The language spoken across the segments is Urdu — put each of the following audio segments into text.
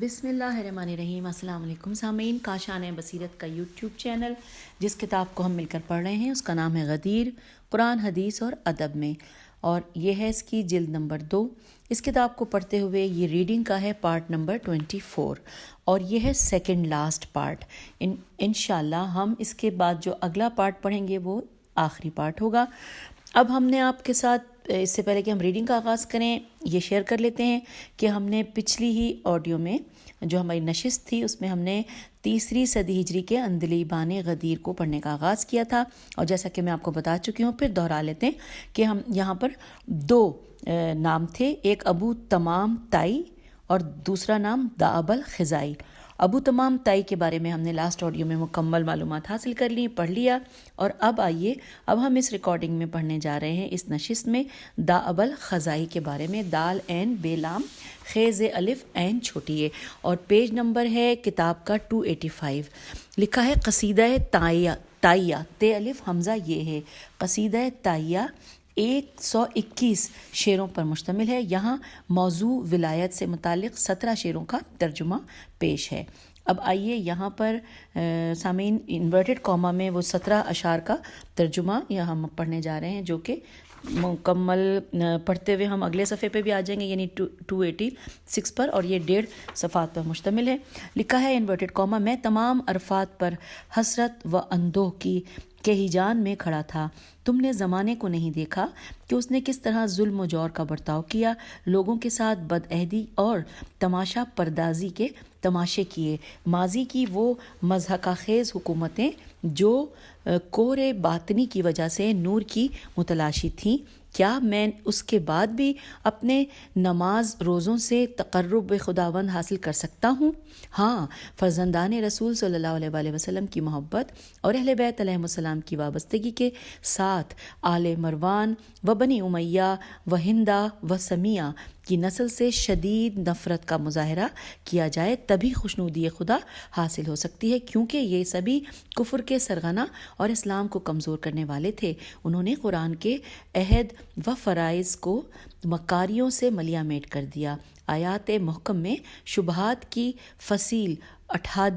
بسم اللہ الرحمن الرحیم۔ السلام علیکم سامعین، کاشان بصیرت کا یوٹیوب چینل جس کتاب کو ہم مل کر پڑھ رہے ہیں اس کا نام ہے غدیر، قرآن حدیث اور ادب میں، اور یہ ہے اس کی جلد نمبر 2۔ اس کتاب کو پڑھتے ہوئے یہ ریڈنگ کا ہے پارٹ نمبر 24 اور یہ ہے سیکنڈ لاسٹ پارٹ۔ انشاءاللہ ہم اس کے بعد جو اگلا پارٹ پڑھیں گے وہ آخری پارٹ ہوگا۔ اب ہم نے آپ کے ساتھ اس سے پہلے کہ ہم ریڈنگ کا آغاز کریں یہ شیئر کر لیتے ہیں کہ ہم نے پچھلی ہی آڈیو میں جو ہماری نشست تھی اس میں ہم نے 3 صدی ہجری کے اندلیبان غدیر کو پڑھنے کا آغاز کیا تھا، اور جیسا کہ میں آپ کو بتا چکی ہوں پھر دہرا لیتے ہیں کہ ہم یہاں پر 2 نام تھے، ایک ابو تمام تائی اور دوسرا نام داعب الخزائی۔ ابو تمام تائی کے بارے میں ہم نے لاسٹ آڈیو میں مکمل معلومات حاصل کر لی، پڑھ لیا، اور اب آئیے اب ہم اس ریکارڈنگ میں پڑھنے جا رہے ہیں اس نشست میں داعب الخزائی کے بارے میں۔ دال عین بے لام خیز الف عین چھوٹی ہے، اور پیج نمبر ہے کتاب کا 285۔ لکھا ہے قصیدہ تائیہ، تے الف حمزہ یہ ہے، قصیدہ تائیہ 121 شعروں پر مشتمل ہے۔ یہاں موضوع ولایت سے متعلق 17 شعروں کا ترجمہ پیش ہے۔ اب آئیے یہاں پر سامعین انورٹڈ کاما میں وہ 17 اشعار کا ترجمہ یہاں ہم پڑھنے جا رہے ہیں، جو کہ مکمل پڑھتے ہوئے ہم اگلے صفحے پہ بھی آ جائیں گے، یعنی 286 پر، اور یہ 1.5 صفحات پر مشتمل ہے۔ لکھا ہے انورٹڈ کاما، میں تمام عرفات پر حسرت و اندوہ کی کہ ہی جان میں کھڑا تھا، تم نے زمانے کو نہیں دیکھا کہ اس نے کس طرح ظلم و جور کا برتاؤ کیا، لوگوں کے ساتھ بدعہدی اور تماشا پردازی کے تماشے کیے۔ ماضی کی وہ مضحکہ خیز حکومتیں جو کور باطنی کی وجہ سے نور کی متلاشی تھیں، کیا میں اس کے بعد بھی اپنے نماز روزوں سے تقرب خداوند حاصل کر سکتا ہوں؟ ہاں، فرزندان رسول صلی اللہ علیہ وآلہ وسلم کی محبت اور اہل بیت علیہ السلام کی وابستگی کے ساتھ آل مروان و بنی امیہ و ہندہ و سمیہ کی نسل سے شدید نفرت کا مظاہرہ کیا جائے تبھی خوشنودی خدا حاصل ہو سکتی ہے، کیونکہ یہ سبھی کفر کے سرغنہ اور اسلام کو کمزور کرنے والے تھے۔ انہوں نے قرآن کے عہد و فرائض کو مکاریوں سے ملیا میٹ کر دیا۔ آیات محکم میں شبہات کی فصیل اٹھا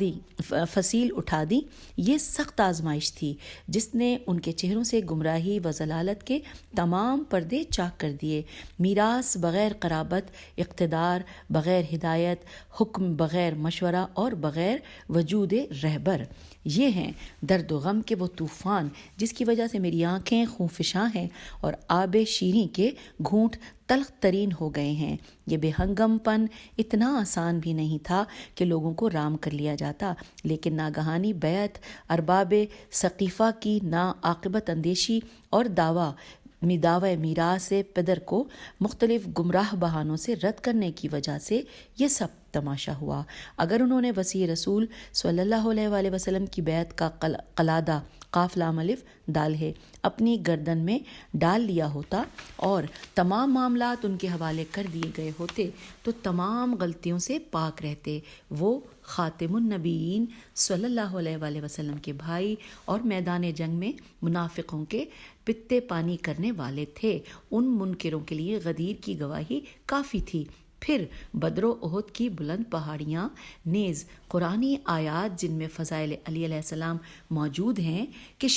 دی۔ یہ سخت آزمائش تھی جس نے ان کے چہروں سے گمراہی و ضلالت کے تمام پردے چاک کر دیے۔ میراث بغیر قرابت، اقتدار بغیر ہدایت، حکم بغیر مشورہ اور بغیر وجود رہبر، یہ ہیں درد و غم کے وہ طوفان جس کی وجہ سے میری آنکھیں خونفشاں ہیں اور آب شیریں کے گھونٹ تلخ ترین ہو گئے ہیں۔ یہ بے ہنگم پن اتنا آسان بھی نہیں تھا کہ لوگوں کو رام کر لیا جاتا، لیکن ناگہانی بیعت ارباب سقیفہ کی ناعاقبت اندیشی اور دعوی میراث پدر کو مختلف گمراہ بہانوں سے رد کرنے کی وجہ سے یہ سب تماشا ہوا۔ اگر انہوں نے وسیع رسول صلی اللہ علیہ وآلہ وسلم کی بیعت کا قلادہ قاف لام الف دال ہے اپنی گردن میں ڈال لیا ہوتا اور تمام معاملات ان کے حوالے کر دیے گئے ہوتے تو تمام غلطیوں سے پاک رہتے۔ وہ خاتم النبیین صلی اللہ علیہ وآلہ وسلم کے بھائی اور میدان جنگ میں منافقوں کے پتے پانی کرنے والے تھے۔ ان منکروں کے لیے غدیر کی گواہی کافی تھی۔ پھر بدر و احد کی بلند پہاڑیاں نیز قرآنی آیات جن میں فضائل علی علیہ السلام موجود ہیں کہ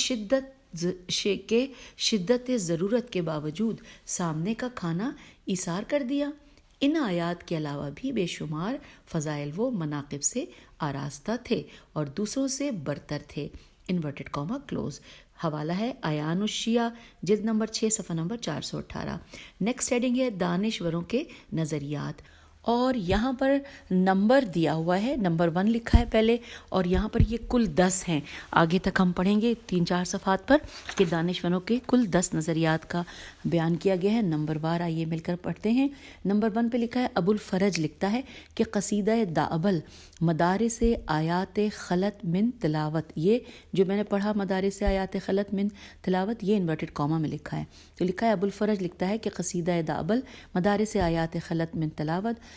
شدت ضرورت کے باوجود سامنے کا کھانا ایثار کر دیا۔ ان آیات کے علاوہ بھی بے شمار فضائل و مناقب سے آراستہ تھے اور دوسروں سے برتر تھے۔ Inverted comma close. حوالہ ہے ایان الشیعہ جلد نمبر 6 صفحہ نمبر 418۔ نیکسٹ ہیڈنگ ہے دانشوروں کے نظریات، اور یہاں پر نمبر دیا ہوا ہے، نمبر 1 لکھا ہے پہلے، اور یہاں پر یہ کل 10 ہیں۔ آگے تک ہم پڑھیں گے 3-4 صفحات پر کہ دانشوروں کے کل 10 نظریات کا بیان کیا گیا ہے۔ نمبر وار آئیے مل کر پڑھتے ہیں۔ نمبر 1 پہ لکھا ہے ابو الفرج لکھتا ہے کہ قصیدہ داعبل مدارس آیات خلط من تلاوت، یہ جو میں نے پڑھا مدارس آیات خلط من تلاوت، یہ انورٹڈ کاما میں لکھا ہے، تو لکھا ہے ابو الفرج لکھتا ہے کہ قصیدہ داعبل مدارس آیات خلط من تلاوت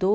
2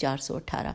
418।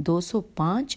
205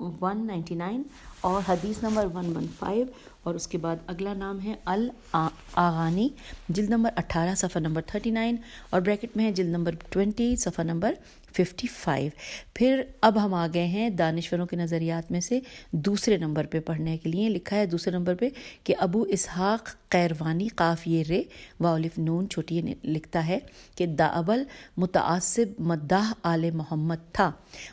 199 اور حدیث نمبر 115، اور اس کے بعد اگلا نام ہے الاغانی، جلد نمبر 18 صفحہ نمبر 39، اور بریکٹ میں ہے جلد نمبر 20 صفحہ نمبر 55۔ پھر اب ہم آ گئے ہیں دانشوروں کے نظریات میں سے دوسرے نمبر پہ پڑھنے کے لیے۔ لکھا ہے دوسرے نمبر پہ کہ ابو اسحاق قیروانی قاف یہ رے و الف نون چھوٹی لکھتا ہے کہ داعبل متعصب مداح آل محمد تھا۔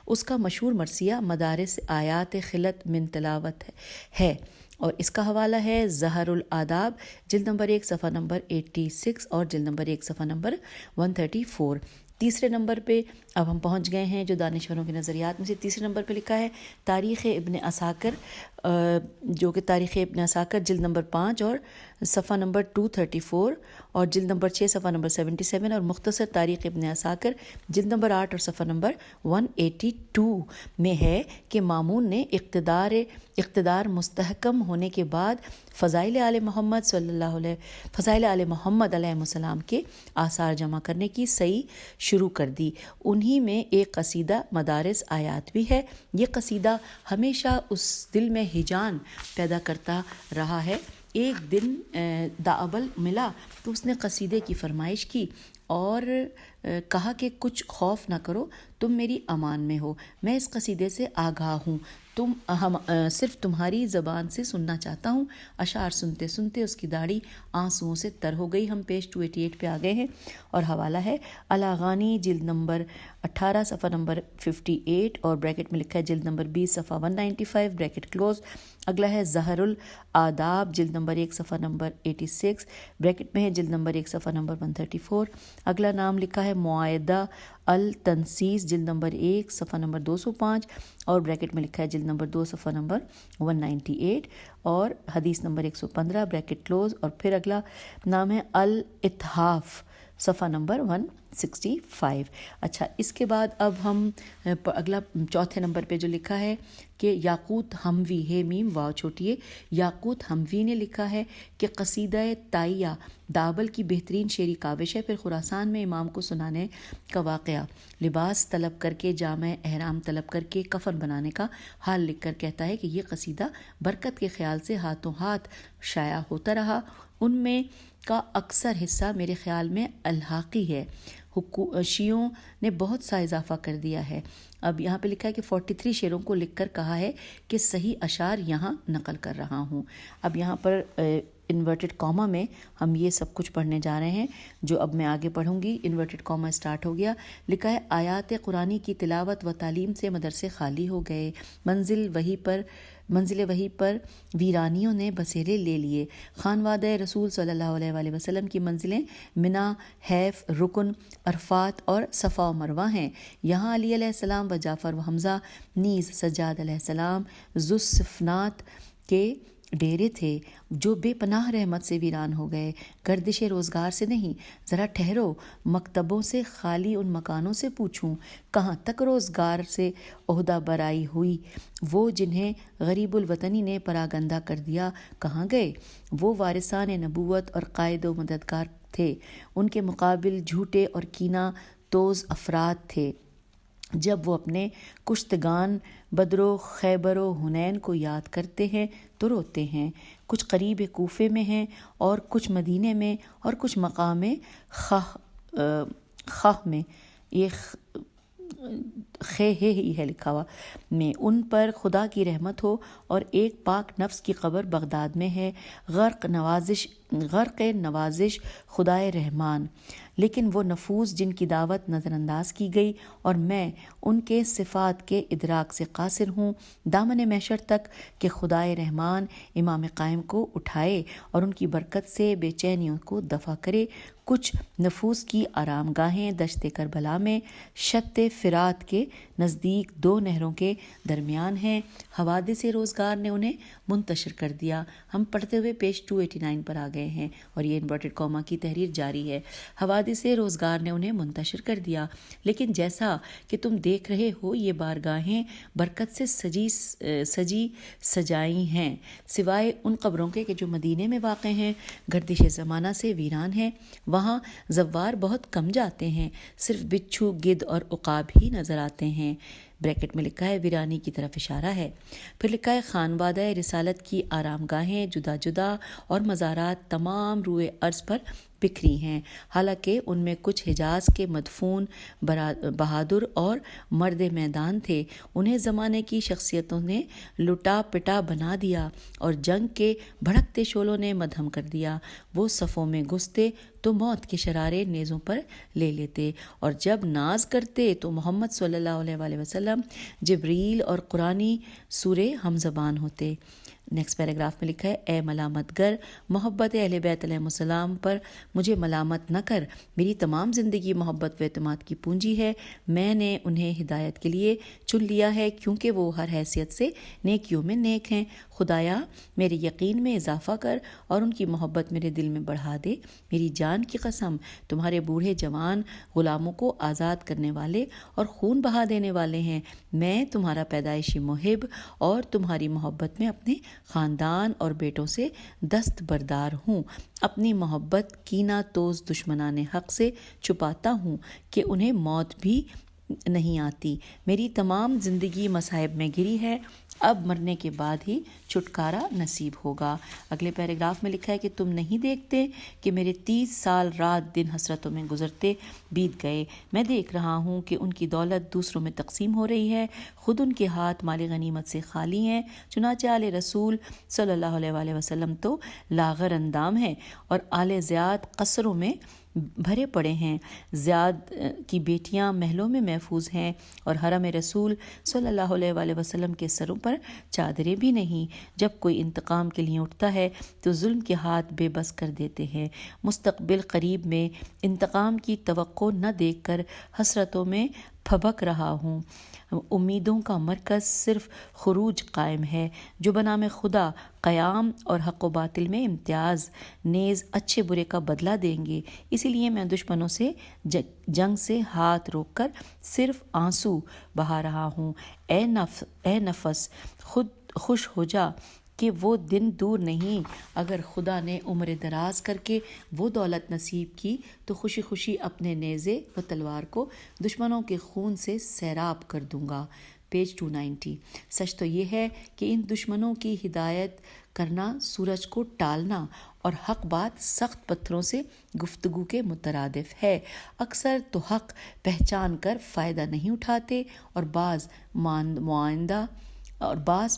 اس کا مشہور مرثیہ مدارس آیات خلت من تلاوت ہے، اور اس کا حوالہ ہے زہر الآداب جلد نمبر 1 صفحہ نمبر 86 اور جلد نمبر 1 صفحہ نمبر 134۔ تیسرے نمبر پہ اب ہم پہنچ گئے ہیں جو دانشوروں کے نظریات میں سے تیسرے نمبر پہ لکھا ہے تاریخ ابن عساکر، جو کہ تاریخ ابن عساکر جلد نمبر 5 اور صفحہ نمبر 234 اور جلد نمبر 6 صفحہ نمبر 77، اور مختصر تاریخ ابن عساکر جلد نمبر 8 اور صفحہ نمبر 182 میں ہے کہ مامون نے اقتدار مستحکم ہونے کے بعد فضائل آل محمد علیہ السلام کے آثار جمع کرنے کی صحیح شروع کر دی۔ انہی میں ایک قصیدہ مدارس آیات بھی ہے۔ یہ قصیدہ ہمیشہ اس دل میں ہیجان پیدا کرتا رہا ہے۔ ایک دن داعبل ملا تو اس نے قصیدے کی فرمائش کی اور کہا کہ کچھ خوف نہ کرو، تم میری امان میں ہو، میں اس قصیدے سے آگاہ ہوں، صرف تمہاری زبان سے سننا چاہتا ہوں۔ اشعار سنتے سنتے اس کی داڑھی آنسوؤں سے تر ہو گئی۔ ہم پیج 288 پہ آ گئے ہیں اور حوالہ ہے الاغانی جلد نمبر 18 صفحہ نمبر 58 اور بریکٹ میں لکھا ہے جلد نمبر 20 صفحہ 195 بریکٹ کلوز۔ اگلا ہے زہر الآداب جلد نمبر 1 صفحہ نمبر 86 بریکٹ میں ہے جلد نمبر 1 صفحہ نمبر 134۔ اگلا نام لکھا ہے معاہدہ التنسیس جلد نمبر 1 صفحہ نمبر 205 اور بریکٹ میں لکھا ہے جلد نمبر 2 صفحہ نمبر 198 اور حدیث نمبر 115 بریکٹ کلوز۔ اور پھر اگلا نام ہے الاتحاف صفحہ نمبر 165۔ اچھا، اس کے بعد اب ہم اگلا چوتھے نمبر پہ جو لکھا ہے کہ یاقوت حموی ہے میم واو چھوٹی ہے، یاقوت حموی نے لکھا ہے کہ قصیدہ تائیہ داعبل کی بہترین شعری کاوش ہے۔ پھر خراسان میں امام کو سنانے کا واقعہ، لباس طلب کر کے جامع احرام طلب کر کے کفن بنانے کا حال لکھ کر کہتا ہے کہ یہ قصیدہ برکت کے خیال سے ہاتھوں ہاتھ شائع ہوتا رہا، ان میں کا اکثر حصہ میرے خیال میں الحاقی ہے، شیعوں نے بہت سا اضافہ کر دیا ہے۔ اب یہاں پہ لکھا ہے کہ 43 شعروں کو لکھ کر کہا ہے کہ صحیح اشعار یہاں نقل کر رہا ہوں۔ اب یہاں پر انورٹڈ کاما میں ہم یہ سب کچھ پڑھنے جا رہے ہیں جو اب میں آگے پڑھوں گی۔ انورٹڈ کاما اسٹارٹ ہو گیا۔ لکھا ہے آیات قرآنی کی تلاوت و تعلیم سے مدرسے خالی ہو گئے، منزل وہی پر ویرانیوں نے بسیرے لے لیے، خانوادہ رسول صلی اللہ علیہ وآلہ وسلم کی منزلیں منا، حیف، رکن، عرفات اور صفا و مروہ ہیں، یہاں علی علیہ السلام و جعفر و حمزہ نیز سجاد علیہ السلام ذوالصفنات کے ڈیرے تھے جو بے پناہ رحمت سے ویران ہو گئے۔ گردش روزگار سے نہیں، ذرا ٹھہرو، مکتبوں سے خالی ان مکانوں سے پوچھوں، کہاں تک روزگار سے عہدہ برائی ہوئی، وہ جنہیں غریب الوطنی نے پراگندہ کر دیا کہاں گئے؟ وہ وارثان نبوت اور قائد و مددگار تھے، ان کے مقابل جھوٹے اور کینہ توز افراد تھے۔ جب وہ اپنے کشتگان بدر و خیبر و حنین کو یاد کرتے ہیں تو روتے ہیں۔ کچھ قریب کوفے میں ہیں اور کچھ مدینے میں اور کچھ مقام خاہ میں، یہ خے ہی ہے لکھا ہوا میں، ان پر خدا کی رحمت ہو، اور ایک پاک نفس کی قبر بغداد میں ہے، غرق نوازش خدائے رحمان، لیکن وہ نفوس جن کی دعوت نظر انداز کی گئی اور میں ان کے صفات کے ادراک سے قاصر ہوں، دامن محشر تک کہ خدائے رحمان امام قائم کو اٹھائے اور ان کی برکت سے بے چینیوں کو دفع کرے۔ کچھ نفوس کی آرام گاہیں دشت کربلا میں شت فرات کے نزدیک دو نہروں کے درمیان ہیں، حوادث روزگار نے انہیں منتشر کر دیا۔ ہم پڑھتے ہوئے پیج 289 پر آ گئے ہیں اور یہ انورٹڈ کاما کی تحریر جاری ہے۔ حوادث روزگار نے انہیں منتشر کر دیا، لیکن جیسا کہ تم دیکھ رہے ہو یہ بارگاہیں برکت سے سجی سجائی ہیں، سوائے ان قبروں کے کہ جو مدینے میں واقع ہیں، گردش زمانہ سے ویران ہیں، وہاں زوار بہت کم جاتے ہیں، صرف بچھو، گدھ اور عقاب ہی نظر آتے ہیں۔ بریکٹ میں لکھا ہے ویرانی کی طرف اشارہ ہے۔ پھر لکھا ہے خانوادہ رسالت کی آرام گاہیں جدا جدا اور مزارات تمام روئے ارض پر بکھری ہیں، حالانکہ ان میں کچھ حجاز کے مدفون بہادر اور مرد میدان تھے۔ انہیں زمانے کی شخصیتوں نے لٹا پٹا بنا دیا اور جنگ کے بھڑکتے شعلوں نے مدھم کر دیا۔ وہ صفوں میں گھستے تو موت کے شرارے نیزوں پر لے لیتے، اور جب ناز کرتے تو محمد صلی اللہ علیہ وآلہ وسلم، جبریل اور قرآنی سورے ہم زبان ہوتے۔ نیکسٹ پیراگراف میں لکھا ہے اے ملامت گر، محبت اہل بیت علیہ السلام پر مجھے ملامت نہ کر، میری تمام زندگی محبت و اعتماد کی پونجی ہے۔ میں نے انہیں ہدایت کے لیے چن لیا ہے کیونکہ وہ ہر حیثیت سے نیکیوں میں نیک ہیں۔ خدایا میرے یقین میں اضافہ کر اور ان کی محبت میرے دل میں بڑھا دے۔ میری جان کی قسم، تمہارے بوڑھے جوان غلاموں کو آزاد کرنے والے اور خون بہا دینے والے ہیں۔ میں تمہارا پیدائشی محب اور تمہاری محبت میں اپنے خاندان اور بیٹوں سے دستبردار ہوں۔ اپنی محبت کینہ توز دشمنان حق سے چھپاتا ہوں کہ انہیں موت بھی نہیں آتی۔ میری تمام زندگی مصائب میں گری ہے، اب مرنے کے بعد ہی چھٹکارا نصیب ہوگا۔ اگلے پیراگراف میں لکھا ہے کہ تم نہیں دیکھتے کہ میرے 30 سال رات دن حسرتوں میں گزرتے بیت گئے۔ میں دیکھ رہا ہوں کہ ان کی دولت دوسروں میں تقسیم ہو رہی ہے، خود ان کے ہاتھ مال غنیمت سے خالی ہیں۔ چنانچہ آل رسول صلی اللہ علیہ وآلہ وسلم تو لاغر اندام ہیں اور آل زیاد قصروں میں بھرے پڑے ہیں۔ زیاد کی بیٹیاں محلوں میں محفوظ ہیں اور حرم رسول صلی اللہ علیہ وآلہ وسلم کے سروں پر چادریں بھی نہیں۔ جب کوئی انتقام کے لیے اٹھتا ہے تو ظلم کے ہاتھ بے بس کر دیتے ہیں۔ مستقبل قریب میں انتقام کی توقع نہ دیکھ کر حسرتوں میں پھبک رہا ہوں۔ امیدوں کا مرکز صرف خروج قائم ہے، جو بنام خدا قیام اور حق و باطل میں امتیاز نیز اچھے برے کا بدلہ دیں گے۔ اسی لیے میں دشمنوں سے جنگ سے ہاتھ روک کر صرف آنسو بہا رہا ہوں۔ اے نفس خود خوش ہو جا کہ وہ دن دور نہیں۔ اگر خدا نے عمر دراز کر کے وہ دولت نصیب کی تو خوشی خوشی اپنے نیزے و تلوار کو دشمنوں کے خون سے سیراب کر دوں گا۔ پیج 290۔ سچ تو یہ ہے کہ ان دشمنوں کی ہدایت کرنا سورج کو ٹالنا اور حق بات سخت پتھروں سے گفتگو کے مترادف ہے۔ اکثر تو حق پہچان کر فائدہ نہیں اٹھاتے اور بعض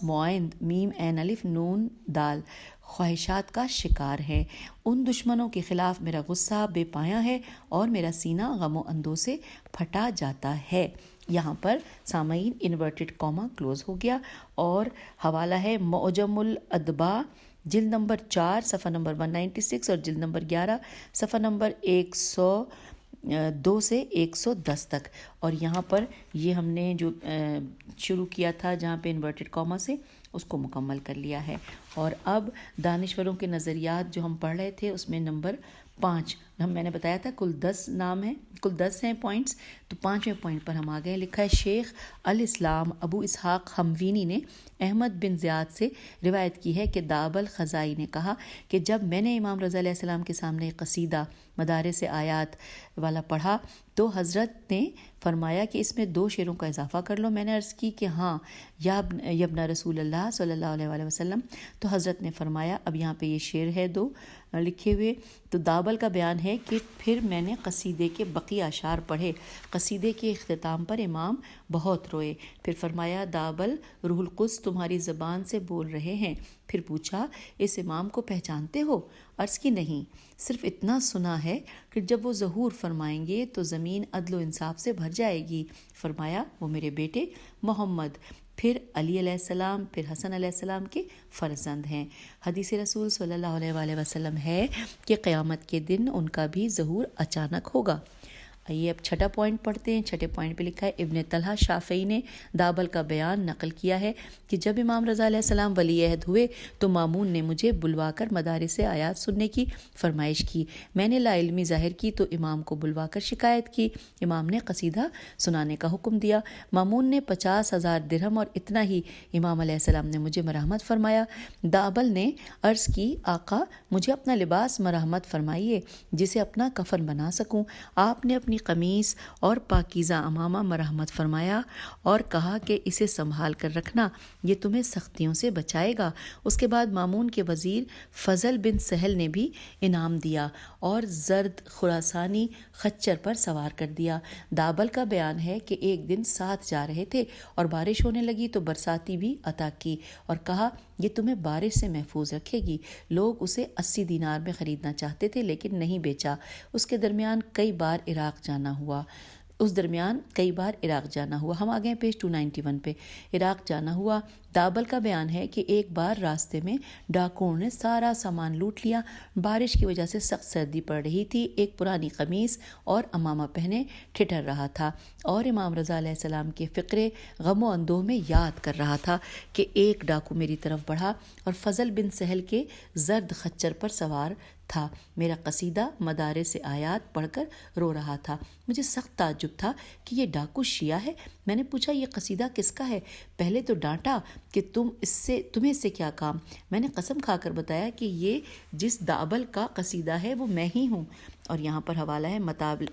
معاند میم عین الف نون دال خواہشات کا شکار ہے۔ ان دشمنوں کے خلاف میرا غصہ بے پایاں ہے اور میرا سینہ غم و اندو سے پھٹا جاتا ہے۔ یہاں پر سامعین انورٹڈ کاما کلوز ہو گیا اور حوالہ ہے معجم الادباء جلد نمبر 4 صفحہ نمبر 196 اور جلد نمبر 11 صفحہ نمبر 102 سے 110 تک۔ اور یہاں پر یہ ہم نے جو شروع کیا تھا جہاں پہ انورٹڈ کاما سے اس کو مکمل کر لیا ہے۔ اور اب دانشوروں کے نظریات جو ہم پڑھ رہے تھے اس میں نمبر 5 میں نے بتایا تھا کل 10 نام ہیں، کل 10 ہیں پوائنٹس، تو 5ویں پوائنٹ پر ہم آ گئے۔ لکھا ہے شیخ الاسلام ابو اسحاق حموینی نے احمد بن زیاد سے روایت کی ہے کہ داب الخزائی نے کہا کہ جب میں نے امام رضا علیہ السلام کے سامنے قصیدہ مدارس آیات والا پڑھا تو حضرت نے فرمایا کہ اس میں 2 شعروں کا اضافہ کر لو۔ میں نے عرض کی کہ ہاں یا ابن رسول اللہ صلی اللہ علیہ وآلہ وسلم، تو حضرت نے فرمایا اب یہاں پہ یہ شعر ہے 2 لکھے ہوئے۔ تو دابل کا بیان ہے کہ پھر میں نے قصیدے کے بقیہ اشعار پڑھے۔ قصیدے کے اختتام پر امام بہت روئے، پھر فرمایا دابل روح القدس تمہاری زبان سے بول رہے ہیں۔ پھر پوچھا اس امام کو پہچانتے ہو؟ عرض کی نہیں، صرف اتنا سنا ہے کہ جب وہ ظہور فرمائیں گے تو زمین عدل و انصاف سے بھر جائے گی۔ فرمایا وہ میرے بیٹے محمد، پھر علی علیہ السلام، پھر حسن علیہ السلام کے فرزند ہیں۔ حدیث رسول صلی اللہ علیہ وآلہ وسلم ہے کہ قیامت کے دن ان کا بھی ظہور اچانک ہوگا۔ آئیے اب 6واں پوائنٹ پڑھتے ہیں۔ 6 پوائنٹ پہ لکھا ہے ابن طلحہ شافعی نے دابل کا بیان نقل کیا ہے کہ جب امام رضا علیہ السلام ولی عہد ہوئے تو مامون نے مجھے بلوا کر مدارس آیات سننے کی فرمائش کی۔ میں نے لا علمی ظاہر کی تو امام کو بلوا کر شکایت کی۔ امام نے قصیدہ سنانے کا حکم دیا۔ مامون نے 50,000 درہم اور اتنا ہی امام علیہ السلام نے مجھے مرحمت فرمایا۔ دابل نے عرض کی آقا مجھے اپنا لباس مرحمت فرمائیے جسے اپنا کفن بنا سکوں۔ آپ نے اپنی نورانی قمیص اور پاکیزہ امامہ مرحمت فرمایا اور کہا کہ اسے سنبھال کر رکھنا، یہ تمہیں سختیوں سے بچائے گا۔ اس کے بعد مامون کے وزیر فضل بن سہل نے بھی انعام دیا اور زرد خراسانی خچر پر سوار کر دیا۔ دابل کا بیان ہے کہ ایک دن ساتھ جا رہے تھے اور بارش ہونے لگی تو برساتی بھی عطا کی اور کہا یہ تمہیں بارش سے محفوظ رکھے گی۔ لوگ اسے 80 دینار میں خریدنا چاہتے تھے لیکن نہیں بیچا۔ اس درمیان کئی بار عراق جانا ہوا۔ ہم آگئے پیج 291 پہ۔ عراق جانا ہوا۔ دابل کا بیان ہے کہ ایک بار راستے میں ڈاکوؤں نے سارا سامان لوٹ لیا۔ بارش کی وجہ سے سخت سردی پڑ رہی تھی۔ ایک پرانی قمیص اور امامہ پہنے ٹھٹر رہا تھا اور امام رضا علیہ السلام کے فقرے غم و اندوہ میں یاد کر رہا تھا کہ ایک ڈاکو میری طرف بڑھا اور فضل بن سہل کے زرد خچر پر سوار تھا۔ میرا قصیدہ مدارس آیات پڑھ کر رو رہا تھا۔ مجھے سخت تعجب تھا کہ یہ ڈاکو شیعہ ہے۔ میں نے پوچھا یہ قصیدہ کس کا ہے؟ پہلے تو ڈانٹا کہ تمہیں اس سے کیا کام؟ میں نے قسم کھا کر بتایا کہ یہ جس دابل کا قصیدہ ہے وہ میں ہی ہوں۔ اور یہاں پر حوالہ ہے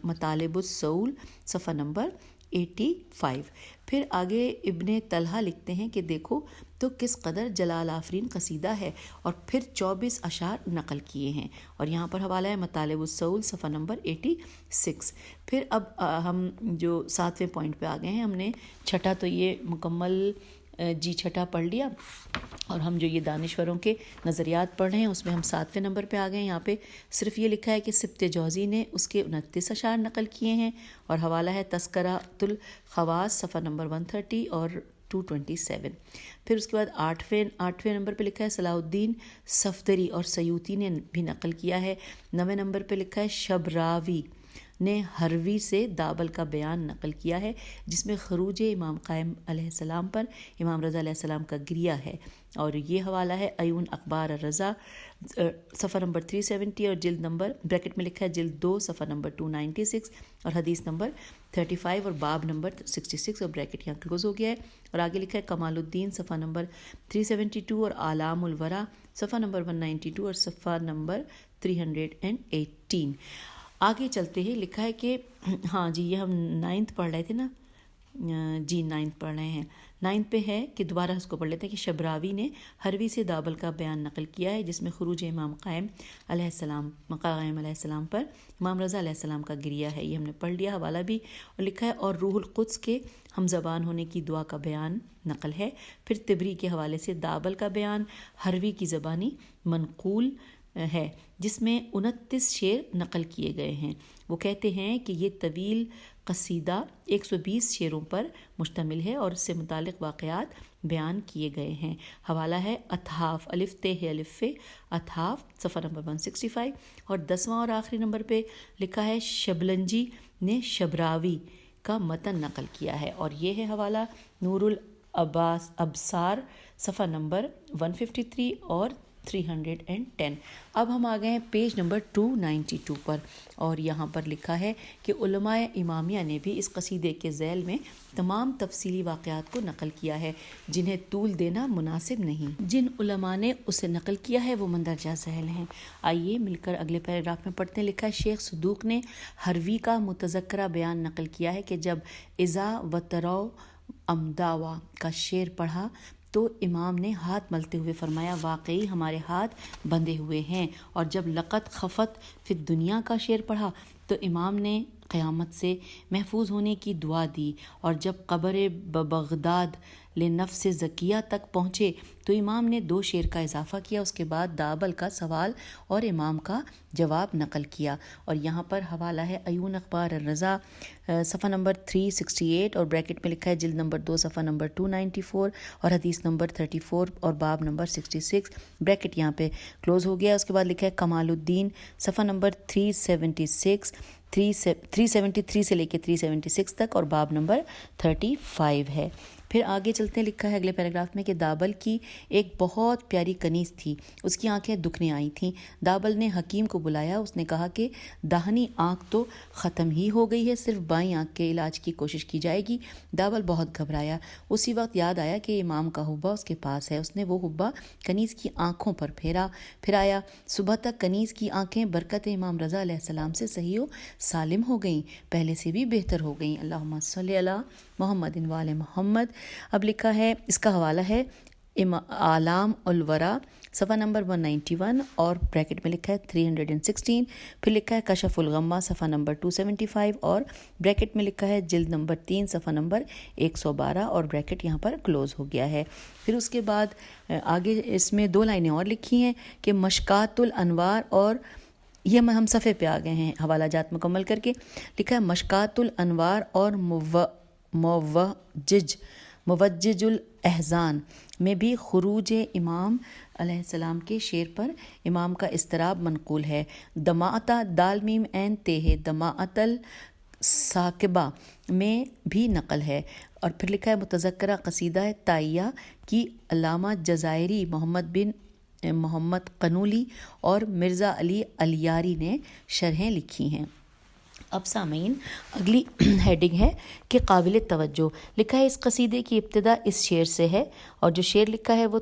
مطالب السول صفحہ نمبر 85۔ پھر آگے ابن طلحہ لکھتے ہیں کہ دیکھو تو کس قدر جلال آفرین قصیدہ ہے، اور پھر 24 اشعار نقل کیے ہیں۔ اور یہاں پر حوالہ ہے مطالب السول صفحہ نمبر 86۔ پھر اب ہم جو 7ویں پوائنٹ پہ آ گئے ہیں، ہم نے چھٹا تو یہ مکمل چھٹا پڑھ لیا، اور ہم جو یہ دانشوروں کے نظریات پڑھ رہے ہیں اس میں ہم 7ویں نمبر پہ آ گئے ہیں۔ یہاں پہ صرف یہ لکھا ہے کہ سبت جوزی نے اس کے 29 اشعار نقل کیے ہیں، اور حوالہ ہے تذکرۃ الخواص صفحہ نمبر 130 اور 227۔ پھر اس کے بعد 8ویں نمبر پہ لکھا ہے صلاح الدین صفدری اور سیوطی نے بھی نقل کیا ہے۔ 9ویں نمبر پہ لکھا ہے شبراوی نے ہروی سے دابل کا بیان نقل کیا ہے، جس میں خروج امام قائم علیہ السلام پر امام رضا علیہ السلام کا گریہ ہے، اور یہ حوالہ ہے عیون اخبار الرضا صفحہ نمبر 370 اور جلد نمبر بریکٹ میں لکھا ہے جلد 2 صفحہ نمبر 296 اور حدیث نمبر 35 اور باب نمبر 66 اور بریکٹ یہاں کلوز ہو گیا ہے۔ اور آگے لکھا ہے کمال الدین صفحہ نمبر 372 اور عالم الورا صفحہ نمبر 192 اور صفحہ نمبر 318۔ آگے چلتے ہی لکھا ہے کہ ہاں جی یہ ہم 9 پڑھ رہے تھے نا، جی 9 پڑھ رہے ہیں۔ 9 پہ ہے کہ دوبارہ اس کو پڑھ لیتے ہیں کہ شبراوی نے ہروی سے دابل کا بیان نقل کیا ہے، جس میں خروج امام قائم علیہ السلام پر امام رضا علیہ السلام کا گریہ ہے۔ یہ ہم نے پڑھ لیا حوالہ بھی، اور لکھا ہے اور روح القدس کے ہم زبان ہونے کی دعا کا بیان نقل ہے۔ پھر تبری کے حوالے سے دابل کا بیان ہروی کی زبانی منقول ہے، جس میں 29 شعر نقل کیے گئے ہیں۔ وہ کہتے ہیں کہ یہ طویل قصیدہ 120 شعروں پر مشتمل ہے اور اس سے متعلق واقعات بیان کیے گئے ہیں۔ حوالہ ہے اتحاف الف تے الف اتحاف صفحہ نمبر 165۔ اور 10واں اور آخری نمبر پہ لکھا ہے شبلنجی نے شبراوی کا متن نقل کیا ہے، اور یہ ہے حوالہ نور الابصار صفحہ نمبر 153 اور 310۔ اب ہم آ گئے ہیں پیج نمبر 292 پر، اور یہاں پر لکھا ہے کہ علماء امامیہ نے بھی اس قصیدے کے ذیل میں تمام تفصیلی واقعات کو نقل کیا ہے جنہیں طول دینا مناسب نہیں۔ جن علماء نے اسے نقل کیا ہے وہ مندرجہ ذیل ہیں۔ آئیے مل کر اگلے پیراگراف میں پڑھتے ہیں۔ لکھا ہے شیخ صدوق نے ہروی کا متذکرہ بیان نقل کیا ہے کہ جب اذا وترو امداوا کا شعر پڑھا تو امام نے ہاتھ ملتے ہوئے فرمایا واقعی ہمارے ہاتھ بندھے ہوئے ہیں، اور جب لقد خفت فی الدنیا کا شعر پڑھا تو امام نے قیامت سے محفوظ ہونے کی دعا دی، اور جب قبر بغداد لنفس زکیہ تک پہنچے تو امام نے 2 شعر کا اضافہ کیا، اس کے بعد دابل کا سوال اور امام کا جواب نقل کیا۔ اور یہاں پر حوالہ ہے عیون اخبار الرضا صفحہ نمبر 368 اور بریکٹ میں لکھا ہے جلد نمبر 2 صفحہ نمبر 294 اور حدیث نمبر 34 اور باب نمبر 66، بریکٹ یہاں پہ کلوز ہو گیا۔ اس کے بعد لکھا ہے کمال الدین صفحہ نمبر 373 سے لے کے 376 تک اور باب نمبر 35 ہے۔ پھر آگے چلتے ہیں، لکھا ہے اگلے پیراگراف میں کہ دابل کی ایک بہت پیاری کنیز تھی، اس کی آنکھیں دکھنے آئی تھیں۔ دابل نے حکیم کو بلایا، اس نے کہا کہ داہنی آنکھ تو ختم ہی ہو گئی ہے، صرف بائیں آنکھ کے علاج کی کوشش کی جائے گی۔ دابل بہت گھبرایا، اسی وقت یاد آیا کہ امام کا حبہ اس کے پاس ہے۔ اس نے وہ حبہ کنیز کی آنکھوں پر پھرایا۔ صبح تک کنیز کی آنکھیں برکت امام رضا علیہ السلام سے صحیح و سالم ہو گئیں، پہلے سے بھی بہتر ہو گئیں۔ اللہم صلی علی محمد وآل محمد۔ اب لکھا ہے، اس کا حوالہ ہے اعلام الورا صفحہ نمبر 191 اور بریکٹ میں لکھا ہے 316۔ پھر لکھا ہے کشف الغمہ صفحہ نمبر 275 اور بریکٹ میں لکھا ہے جلد نمبر 3 صفحہ نمبر 112 اور بریکٹ یہاں پر کلوز ہو گیا ہے۔ پھر اس کے بعد آگے اس میں 2 لائنیں اور لکھی ہیں کہ مشکات الانوار، اور یہ ہم صفحے پہ آ گئے ہیں حوالہ جات مکمل کر کے۔ لکھا ہے مشکات الانوار اور موجج الاحزان میں بھی خروج امام علیہ السلام کے شعر پر امام کا اضطراب منقول ہے۔ دماعتہ دال میم عین تے ہے، دماعت الثاقبہ میں بھی نقل ہے۔ اور پھر لکھا ہے متذکرہ قصیدہ تائیہ کی علامہ جزائری محمد قنولی اور مرزا علی الیاری نے شرحیں لکھی ہیں۔ اب سامعین اگلی ہیڈنگ ہے کہ قابل توجہ۔ لکھا ہے اس قصیدے کی ابتدا اس شعر سے ہے، اور جو شعر لکھا ہے وہ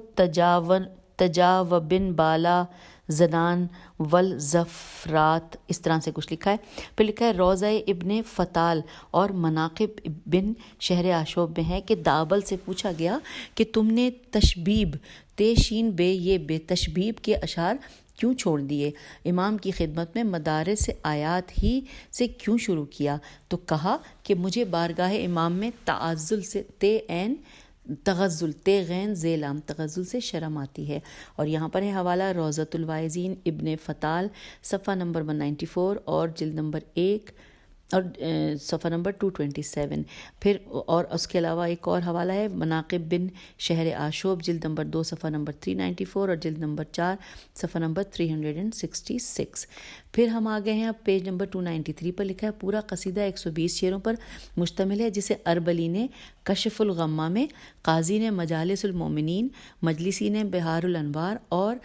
تجاوبن بالا زنان والزفرات، اس طرح سے کچھ لکھا ہے۔ پھر لکھا ہے روضہ ابن فتال اور مناقب بن شہر آشوب میں ہے کہ دابل سے پوچھا گیا کہ تم نے تشبیب تے شین بے یہ بے تشبیب کے اشعار کیوں چھوڑ دیے، امام کی خدمت میں مدارس آیات ہی سے کیوں شروع کیا؟ تو کہا کہ مجھے بارگاہ امام میں تعزل سے تغزل تے غین زیلام تغزل سے شرم آتی ہے۔ اور یہاں پر ہے حوالہ روضۃ الواعظین ابن فتال صفحہ نمبر 194 اور جلد نمبر 1 اور صفحہ نمبر 227۔ پھر اور اس کے علاوہ ایک اور حوالہ ہے مناقب بن شہر آشوب جلد نمبر 2 صفحہ نمبر 394 اور جلد نمبر 4 صفحہ نمبر 366۔ پھر ہم آ گئے ہیں اب پیج نمبر 293 پر۔ لکھا ہے پورا قصیدہ 120 شعروں پر مشتمل ہے، جسے اربلی نے کشف الغمہ میں، قاضی نے مجالس المومنین، مجلسی نے بہار الانوار اور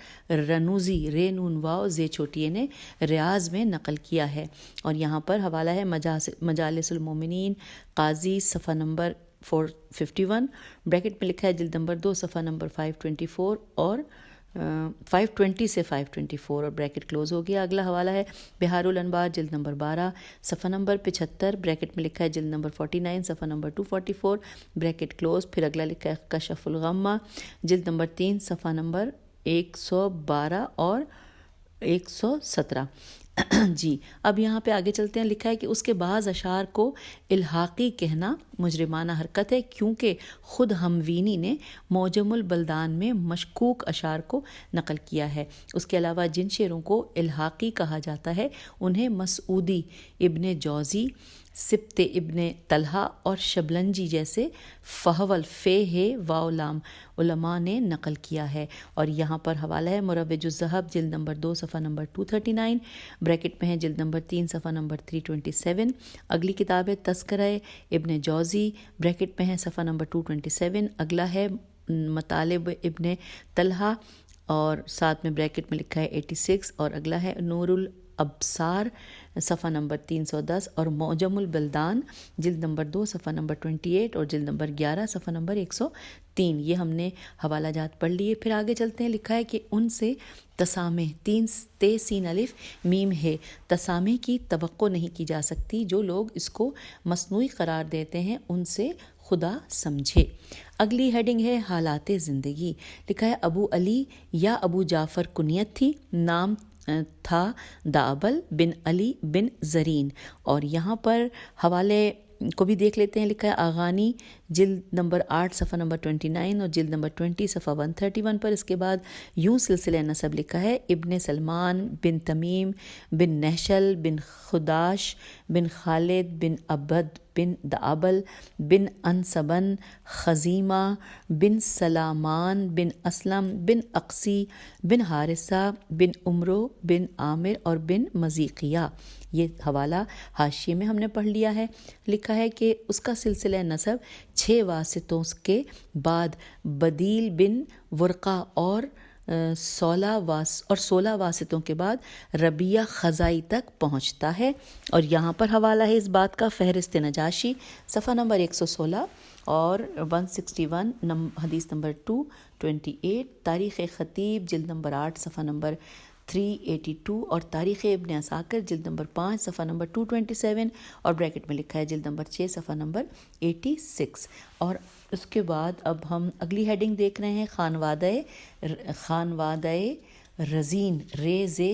رنوزی رے نون واو زے چھوٹیے نے ریاض میں نقل کیا ہے۔ اور یہاں پر حوالہ ہے مجالس المومنین قاضی صفحہ نمبر 451، بریکٹ میں لکھا ہے جلد نمبر 2 صفحہ نمبر 524 اور 520 سے 524 اور بریکٹ کلوز ہو گیا۔ اگلا حوالہ ہے بہار الانوار جلد نمبر 12 صفحہ نمبر 75، بریکٹ میں لکھا ہے جلد نمبر 49 صفحہ نمبر 244 بریکٹ کلوز۔ پھر اگلا لکھا ہے کشف الغمہ جلد نمبر 3 صفحہ نمبر 112 اور 117۔ جی اب یہاں پہ آگے چلتے ہیں۔ لکھا ہے کہ اس کے بعض اشعار کو الحاقی کہنا مجرمانہ حرکت ہے، کیونکہ خود ہموینی نے معجم البلدان میں مشکوک اشعار کو نقل کیا ہے۔ اس کے علاوہ جن شعروں کو الحاقی کہا جاتا ہے انہیں مسعودی، ابن جوزی، سبت ابن طلحہ اور شبلنجی جیسے فہول فے واو لام علماء نے نقل کیا ہے۔ اور یہاں پر حوالہ ہے مروج الذہب جلد نمبر 2 صفحہ نمبر 239، بریکٹ میں ہے جلد نمبر 3 صفحہ نمبر 327۔ اگلی کتاب ہے تذکرہ ابن جوزی، بریکٹ میں ہے صفحہ نمبر 227۔ اگلا ہے مطالب ابن طلحہ اور ساتھ میں بریکٹ میں لکھا ہے 86، اور اگلا ہے نور الابصار صفحہ نمبر 310 اور معجم البلدان جلد نمبر 2 صفحہ نمبر 28 اور جلد نمبر 11 صفحہ نمبر 103۔ یہ ہم نے حوالہ جات پڑھ لیے۔ پھر آگے چلتے ہیں۔ لکھا ہے کہ ان سے تسامح تے سین الف میم ہے، تسامح کی توقع نہیں کی جا سکتی، جو لوگ اس کو مصنوعی قرار دیتے ہیں ان سے خدا سمجھے۔ اگلی ہیڈنگ ہے حالات زندگی۔ لکھا ہے ابو علی یا ابو جعفر کنیت تھی، نام تھا دابل بن علی بن زرین۔ اور یہاں پر حوالے کو بھی دیکھ لیتے ہیں۔ لکھا ہے آغانی جلد نمبر 8 صفحہ نمبر 29 اور جلد نمبر 20 صفحہ 131 پر۔ اس کے بعد یوں سلسلہ نسب لکھا ہے ابن سلمان بن تمیم بن نہشل بن خداش بن خالد بن عبد بن دعبل بن انصبن خزیمہ بن سلامان بن اسلم بن اقسی بن حارثہ بن عمرو بن عامر اور بن مزیقیہ۔ یہ حوالہ حاشیے میں ہم نے پڑھ لیا ہے۔ لکھا ہے کہ اس کا سلسلہ نسب 6 واسطوں کے بعد بدیل بن ورقہ اور 16 واسطوں کے بعد ربیہ خزائی تک پہنچتا ہے۔ اور یہاں پر حوالہ ہے اس بات کا فہرست نجاشی صفحہ نمبر 116 اور 161 حدیث نمبر 228، تاریخ خطیب جلد نمبر 8 صفحہ نمبر 382 اور تاریخ ابن عساکر جلد نمبر 5 صفحہ نمبر 227 اور بریکٹ میں لکھا ہے جلد نمبر 6 صفحہ نمبر 86۔ اور اس کے بعد اب ہم اگلی ہیڈنگ دیکھ رہے ہیں خانوادہ رزین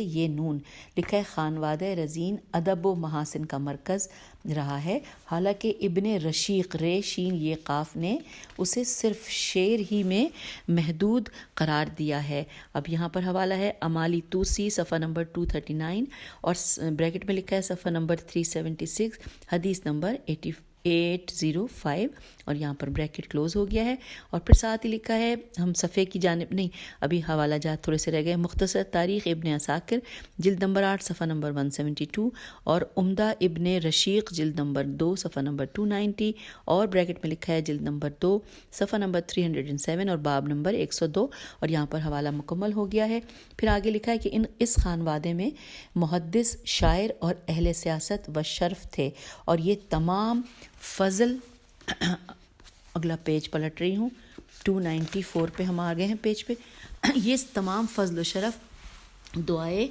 یہ نون۔ لکھا ہے خانوادہ رزین ادب و محاسن کا مرکز رہا ہے، حالانکہ ابن رشیق شین یہ قاف نے اسے صرف شعر ہی میں محدود قرار دیا ہے۔ اب یہاں پر حوالہ ہے امالی توسی صفحہ نمبر 239 اور بریکٹ میں لکھا ہے صفحہ نمبر 376 حدیث نمبر 805 اور یہاں پر بریکٹ کلوز ہو گیا ہے۔ اور پھر ساتھ ہی لکھا ہے، ہم صفحے کی جانب نہیں، ابھی حوالہ جات تھوڑے سے رہ گئے، مختصر تاریخ ابن عساکر جلد نمبر 8 صفحہ نمبر 172 اور عمدہ ابن رشیق جلد نمبر 2 صفحہ نمبر 290 اور بریکٹ میں لکھا ہے جلد نمبر 2 صفحہ نمبر 307 اور باب نمبر 102 اور یہاں پر حوالہ مکمل ہو گیا ہے۔ پھر آگے لکھا ہے کہ اس خانوادے میں محدث، شاعر اور اہل سیاست و شرف تھے، اور یہ تمام فضل اگلا پیج پلٹ رہی ہوں 294 پہ ہم آ گئے ہیں پیج پہ۔ یہ تمام فضل و شرف دعائے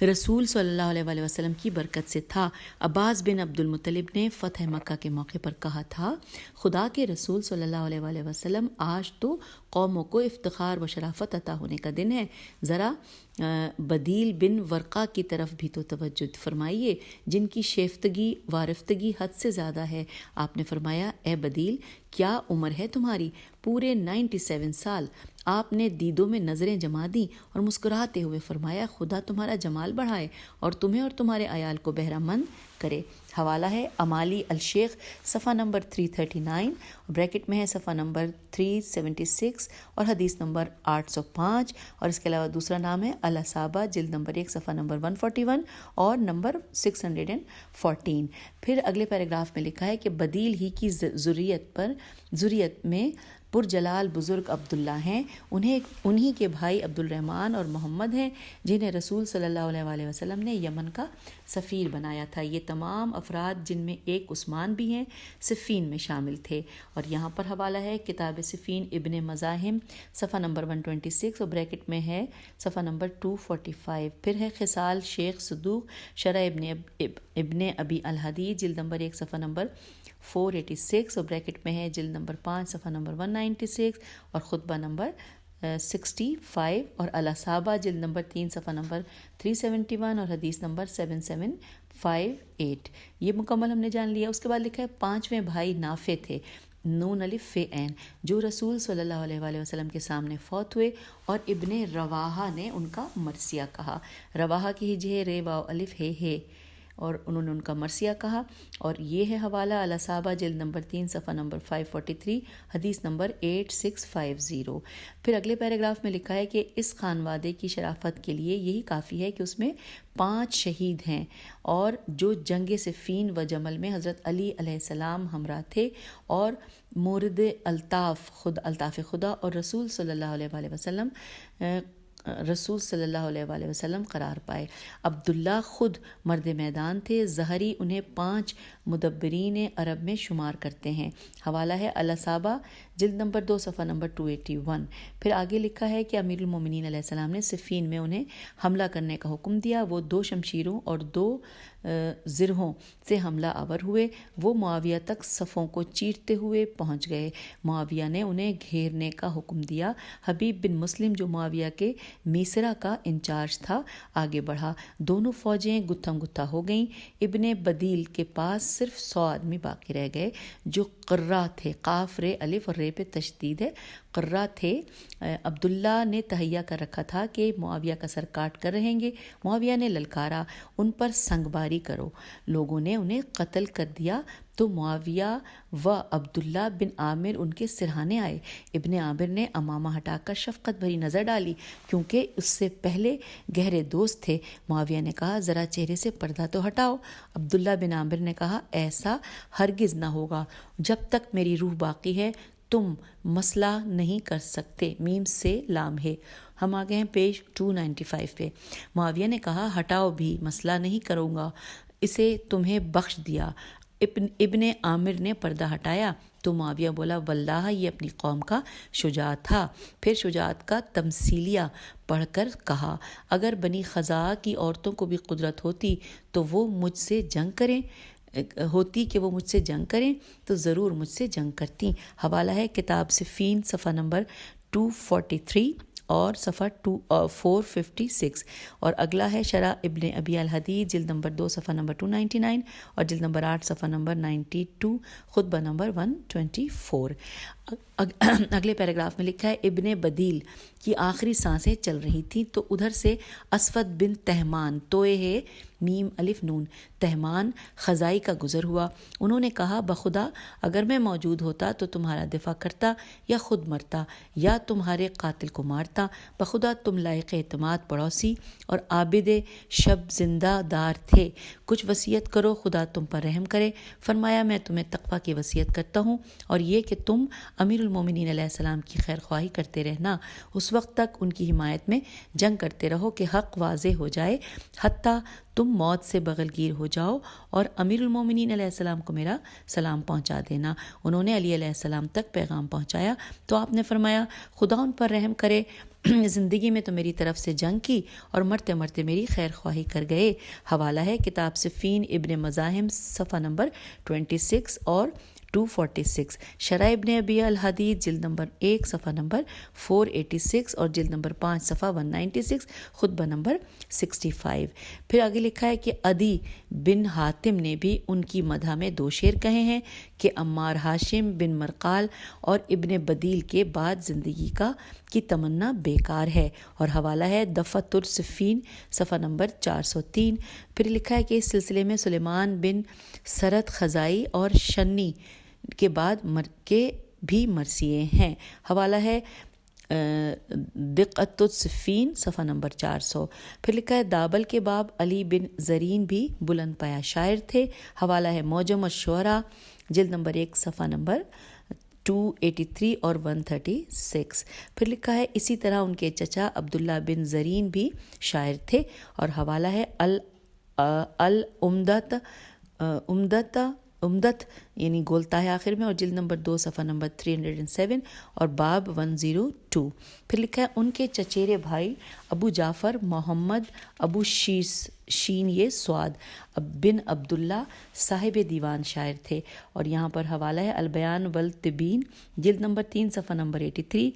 رسول صلی اللہ علیہ وآلہ وسلم کی برکت سے تھا۔ عباس بن عبد المطلب نے فتح مکہ کے موقع پر کہا تھا، خدا کے رسول صلی اللہ علیہ وآلہ وسلم آج تو قوموں کو افتخار و شرافت عطا ہونے کا دن ہے، ذرا بدیل بن ورقہ کی طرف بھی تو توجہ فرمائیے، جن کی شیفتگی وارفتگی حد سے زیادہ ہے۔ آپ نے فرمایا، اے بدیل، کیا عمر ہے تمہاری؟ پورے 97 سال۔ آپ نے دیدوں میں نظریں جما دیں اور مسکراتے ہوئے فرمایا، خدا تمہارا جمال بڑھائے اور تمہیں اور تمہارے عیال کو بہرہ مند کرے۔ حوالہ ہے امالی الشیخ صفحہ نمبر 339 بریکٹ میں ہے صفحہ نمبر 376 اور حدیث نمبر 805 اور اس کے علاوہ دوسرا نام ہے الاصابہ جلد نمبر 1 صفحہ نمبر 141 اور نمبر 614۔ پھر اگلے پیراگراف میں لکھا ہے کہ بدیل ہی کی ذریت میں پرجلال بزرگ عبداللہ ہیں، انہی کے بھائی عبد الرحمن اور محمد ہیں، جنہیں رسول صلی اللہ علیہ وآلہ وسلم نے یمن کا سفیر بنایا تھا۔ یہ تمام افراد، جن میں ایک عثمان بھی ہیں، صفین میں شامل تھے۔ اور یہاں پر حوالہ ہے کتاب صفین ابن مزاحم صفحہ نمبر 126 اور بریکٹ میں ہے صفحہ نمبر 245۔ پھر ہے خصال شیخ صدوق شرح ابن ابی الحدید جلد نمبر 1 صفحہ نمبر 486 اور بریکٹ میں ہے جلد نمبر 5 صفحہ نمبر 196 اور خطبہ نمبر 65 اور الاصابہ جلد نمبر 3 صفحہ نمبر 371 اور حدیث نمبر 7758۔ یہ مکمل ہم نے جان لیا۔ اس کے بعد لکھا ہے 5ویں بھائی نافع تھے، نون الف فے عین، جو رسول صلی اللہ علیہ وآلہ وسلم کے سامنے فوت ہوئے، اور ابن رواحہ نے ان کا مرثیہ کہا۔ رواحہ کی ہجے ہے رے واو الف ہے اور انہوں نے ان کا مرثیہ کہا۔ اور یہ ہے حوالہ الاصابہ جلد نمبر 3 صفحہ نمبر 543 حدیث نمبر 8650۔ پھر اگلے پیراگراف میں لکھا ہے کہ اس خانوادے کی شرافت کے لیے یہی کافی ہے کہ اس میں 5 شہید ہیں، اور جو جنگ صفین و جمل میں حضرت علی علیہ السلام ہمراہ تھے اور مورد الطاف خدا اور رسول صلی اللہ علیہ وآلہ وسلم قرار پائے۔ عبداللہ خود مرد میدان تھے، زہری انہیں 5 مدبرین عرب میں شمار کرتے ہیں۔ حوالہ ہے الاصابہ جلد نمبر 2 صفحہ نمبر 281۔ پھر آگے لکھا ہے کہ امیر المومنین علیہ السلام نے صفین میں انہیں حملہ کرنے کا حکم دیا۔ وہ 2 شمشیروں اور 2 زرہوں سے حملہ آور ہوئے۔ وہ معاویہ تک صفوں کو چیرتے ہوئے پہنچ گئے۔ معاویہ نے انہیں گھیرنے کا حکم دیا۔ حبیب بن مسلم جو معاویہ کے میسرہ کا انچارج تھا آگے بڑھا۔ دونوں فوجیں گتھم گتھا ہو گئیں۔ ابن بدیل کے پاس صرف 100 آدمی باقی رہ گئے جو قرہ تھے، قاف رے الف اور رے پہ تشدید ہے، قرہ تھے۔ عبداللہ نے تہیہ کر رکھا تھا کہ معاویہ کا سر کاٹ کر رہیں گے۔ معاویہ نے للکارا، ان پر سنگ باری کرو۔ لوگوں نے انہیں قتل کر دیا تو معاویہ و عبداللہ بن عامر ان کے سرہانے آئے۔ ابن عامر نے امامہ ہٹا کر شفقت بھری نظر ڈالی کیونکہ اس سے پہلے گہرے دوست تھے۔ معاویہ نے کہا ذرا چہرے سے پردہ تو ہٹاؤ۔ عبداللہ بن عامر نے کہا ایسا ہرگز نہ ہوگا، جب تک میری روح باقی ہے تم مسئلہ نہیں کر سکتے۔ میم سے لام ہے۔ ہم آگئے ہیں پیج 295 پہ۔ معاویہ نے کہا ہٹاؤ بھی، مسئلہ نہیں کروں گا، اسے تمہیں بخش دیا۔ ابن عامر نے پردہ ہٹایا تو معاویہ بولا واللہ یہ اپنی قوم کا شجاع تھا۔ پھر شجاعت کا تمثیلیہ پڑھ کر کہا اگر بنی خزاعہ کی عورتوں کو بھی قدرت ہوتی تو وہ مجھ سے جنگ کریں تو ضرور مجھ سے جنگ کرتی۔ حوالہ ہے کتاب صفین صفحہ نمبر 243 اور صفحہ 456، اور اگلا ہے شرح ابن ابی الحدید جلد نمبر 2 صفحہ نمبر 299 اور جلد نمبر 8 صفحہ نمبر 92 خطبہ نمبر 124۔ اگلے پیراگراف میں لکھا ہے ابن بدیل کی آخری سانسیں چل رہی تھیں تو ادھر سے اسود بن تہمان توئے ہے میم الف نون تہمان خزائی کا گزر ہوا۔ انہوں نے کہا بخدا اگر میں موجود ہوتا تو تمہارا دفاع کرتا یا خود مرتا یا تمہارے قاتل کو مارتا۔ بخدا تم لائق اعتماد پڑوسی اور عابد شب زندہ دار تھے، کچھ وصیت کرو خدا تم پر رحم کرے۔ فرمایا میں تمہیں تقویٰ کی وصیت کرتا ہوں اور یہ کہ تم امیر المومنین علیہ السلام کی خیر خواہی کرتے رہنا، اس وقت تک ان کی حمایت میں جنگ کرتے رہو کہ حق واضح ہو جائے، حتیٰ تم موت سے بغل گیر ہو جاؤ، اور امیر المومنین علیہ السلام کو میرا سلام پہنچا دینا۔ انہوں نے علی علیہ السلام تک پیغام پہنچایا تو آپ نے فرمایا خدا ان پر رحم کرے، زندگی میں تو میری طرف سے جنگ کی اور مرتے مرتے میری خیر خواہی کر گئے۔ حوالہ ہے کتاب صفین ابن مزاحم صفحہ نمبر 26 اور 246، شرح ابن ابی الحدید جلد نمبر 1 صفحہ نمبر 486 اور جلد نمبر 5 صفحہ 196 خطبہ نمبر 65۔ پھر آگے لکھا ہے کہ عدی بن حاتم نے بھی ان کی مدح میں 2 شعر کہے ہیں کہ عمار ہاشم بن مرقال اور ابن بدیل کے بعد زندگی کی تمنا بیکار ہے، اور حوالہ ہے دفعۃ الصفین صفحہ نمبر 403۔ پھر لکھا ہے کہ اس سلسلے میں سلیمان بن سرد خزائی اور شنی کے بعد کے بھی مرثیے ہیں۔ حوالہ ہے دقۃ الصفین صفحہ نمبر 400۔ پھر لکھا ہے دابل کے باب علی بن زرین بھی بلند پایا شاعر تھے۔ حوالہ ہے معجم الشعراء جلد نمبر 1 صفحہ نمبر 283 اور 136۔ پھر لکھا ہے اسی طرح ان کے چچا عبداللہ بن زرین بھی شاعر تھے، اور حوالہ ہے امدت یعنی گولتا ہے آخر میں، اور جلد نمبر 2 صفحہ نمبر 307 اور باب 102۔ پھر لکھا ہے ان کے چچیرے بھائی ابو جعفر محمد ابو شین یہ سواد بن عبداللہ صاحب دیوان شاعر تھے، اور یہاں پر حوالہ ہے البیان والتبین جلد نمبر 3 صفحہ نمبر 83،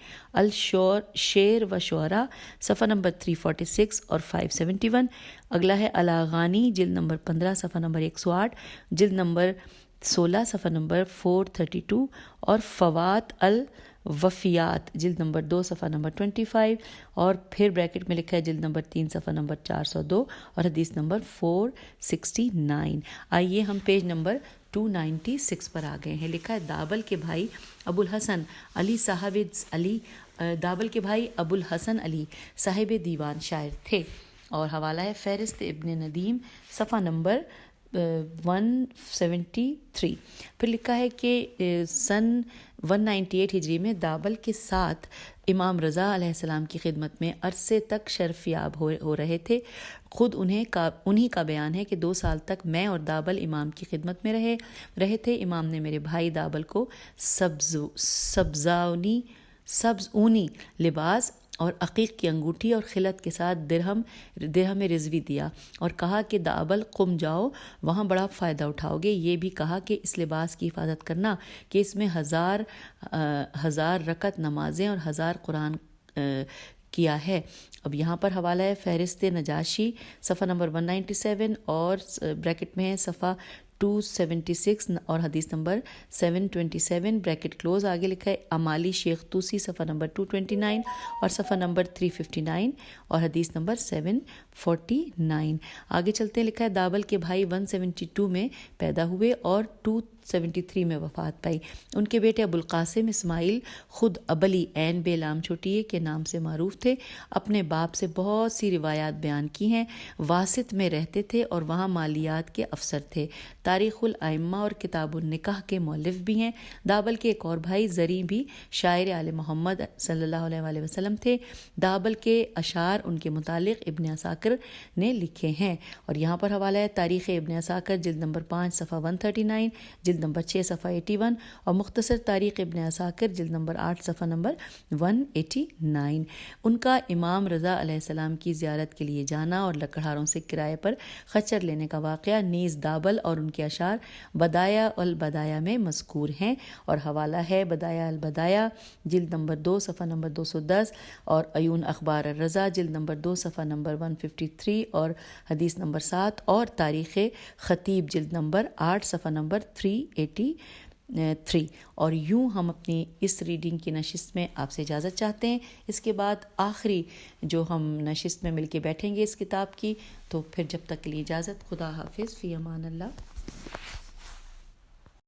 شعر و شعراء صفحہ نمبر 346 اور 571۔ اگلا ہے الاغانی جلد نمبر 15 صفحہ نمبر 108، جلد نمبر 16 صفحہ نمبر 432، اور فوات الوفیات جلد نمبر 2 صفحہ نمبر 25، اور پھر بریکٹ میں لکھا ہے جلد نمبر 3 صفحہ نمبر 402 اور حدیث نمبر 469۔ آئیے ہم پیج نمبر 296 پر آ گئے ہیں۔ لکھا ہے دابل کے بھائی ابو الحسن علی صاحب دیوان شاعر تھے، اور حوالہ ہے فہرست ابن ندیم صفحہ نمبر 173۔ پھر لکھا ہے کہ سن 198 ہجری میں دابل کے ساتھ امام رضا علیہ السلام کی خدمت میں عرصے تک شرف یاب ہو رہے تھے۔ خود انہی کا بیان ہے کہ 2 سال تک میں اور دابل امام کی خدمت میں رہے تھے۔ امام نے میرے بھائی دابل کو سبز اونی لباس اور عقیق کی انگوٹھی اور خلعت کے ساتھ درہم رضوی دیا، اور کہا کہ دابل قم جاؤ، وہاں بڑا فائدہ اٹھاؤ گے۔ یہ بھی کہا کہ اس لباس کی حفاظت کرنا کہ اس میں ہزار رکعت نمازیں اور 1000 قرآن کیا ہے۔ اب یہاں پر حوالہ ہے فہرست نجاشی صفحہ نمبر 197 اور بریکٹ میں ہے صفحہ 276 اور حدیث نمبر 727 بریکٹ کلوز. آگے لکھا ہے امالی شیخ توسی صفحہ نمبر 229 اور صفحہ نمبر 359 اور حدیث نمبر 749. آگے چلتے ہیں. لکھا ہے دابل کے بھائی 172 میں پیدا ہوئے اور 273 میں وفات پائی. ان کے بیٹے ابوالقاسم اسماعیل خود ابلی عین بے لام چھوٹیے کے نام سے معروف تھے. اپنے باپ سے بہت سی روایات بیان کی ہیں. واسط میں رہتے تھے اور وہاں مالیات کے افسر تھے. تاریخ الائمہ اور کتاب النکاح کے مؤلف بھی ہیں. دابل کے ایک اور بھائی زری بھی شاعر آل محمد صلی اللہ علیہ وآلہ وسلم تھے. دابل کے اشعار ان کے متعلق ابن عساکر نے لکھے ہیں اور یہاں پر حوالہ ہے تاریخ ابن عساکر جلد نمبر 5 صفحہ 139، جلد نمبر 6 صفحہ 81 اور مختصر تاریخ ابن عساکر جلد نمبر 8 صفحہ نمبر 189. ان کا امام رضا علیہ السلام کی زیارت کے لیے جانا اور لکڑہاروں سے کرائے پر خچر لینے کا واقعہ نیز دابل اور ان کے اشعار بدایع البدایع میں مذکور ہیں اور حوالہ ہے بدایع البدایع جلد نمبر 2 صفحہ نمبر 210 اور عیون اخبار الرضا جلد نمبر 2 صفحہ نمبر 153 اور حدیث نمبر 7 اور تاریخ خطیب جلد نمبر 8 صفحہ نمبر 383. اور یوں ہم اپنی اس ریڈنگ کی نشست میں آپ سے اجازت چاہتے ہیں. اس کے بعد آخری جو ہم نشست میں مل کے بیٹھیں گے اس کتاب کی، تو پھر جب تک کے لیے اجازت. خدا حافظ، فی امان اللہ.